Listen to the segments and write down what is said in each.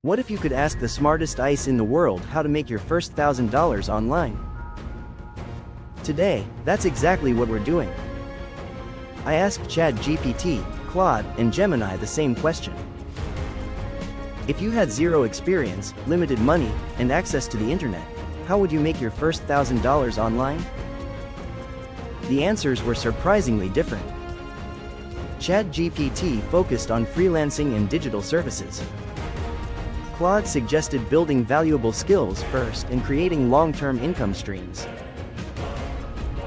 What if you could ask the smartest ICE in the world how to make your first $1,000 online? Today, that's exactly what we're doing. I asked ChatGPT, Claude, and Gemini the same question. If you had zero experience, limited money, and access to the internet, how would you make your first $1,000 online? The answers were surprisingly different. ChatGPT focused on freelancing and digital services. Claude suggested building valuable skills first and creating long-term income streams.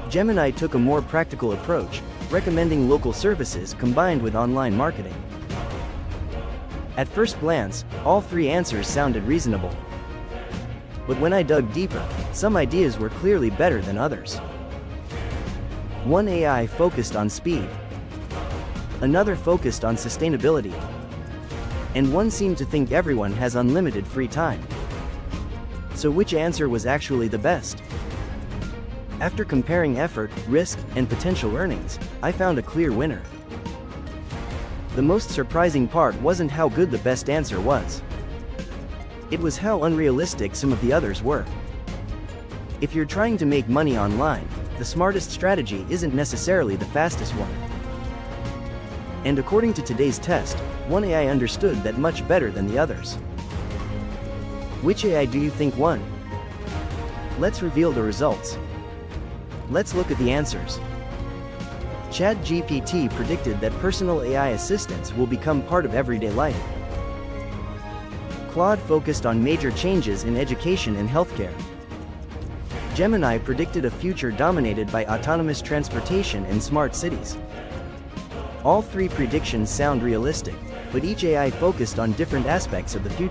Gemini took a more practical approach, recommending local services combined with online marketing. At first glance, all three answers sounded reasonable. But when I dug deeper, some ideas were clearly better than others. One AI focused on speed. Another focused on sustainability. And one seemed to think everyone has unlimited free time. So which answer was actually the best? After comparing effort, risk, and potential earnings, I found a clear winner. The most surprising part wasn't how good the best answer was. It was how unrealistic some of the others were. If you're trying to make money online, the smartest strategy isn't necessarily the fastest one. And according to today's test, one AI understood that much better than the others. Which AI do you think won? Let's reveal the results. Let's look at the answers. ChatGPT predicted that personal AI assistants will become part of everyday life. Claude focused on major changes in education and healthcare. Gemini predicted a future dominated by autonomous transportation and smart cities. All three predictions sound realistic, but each AI focused on different aspects of the future.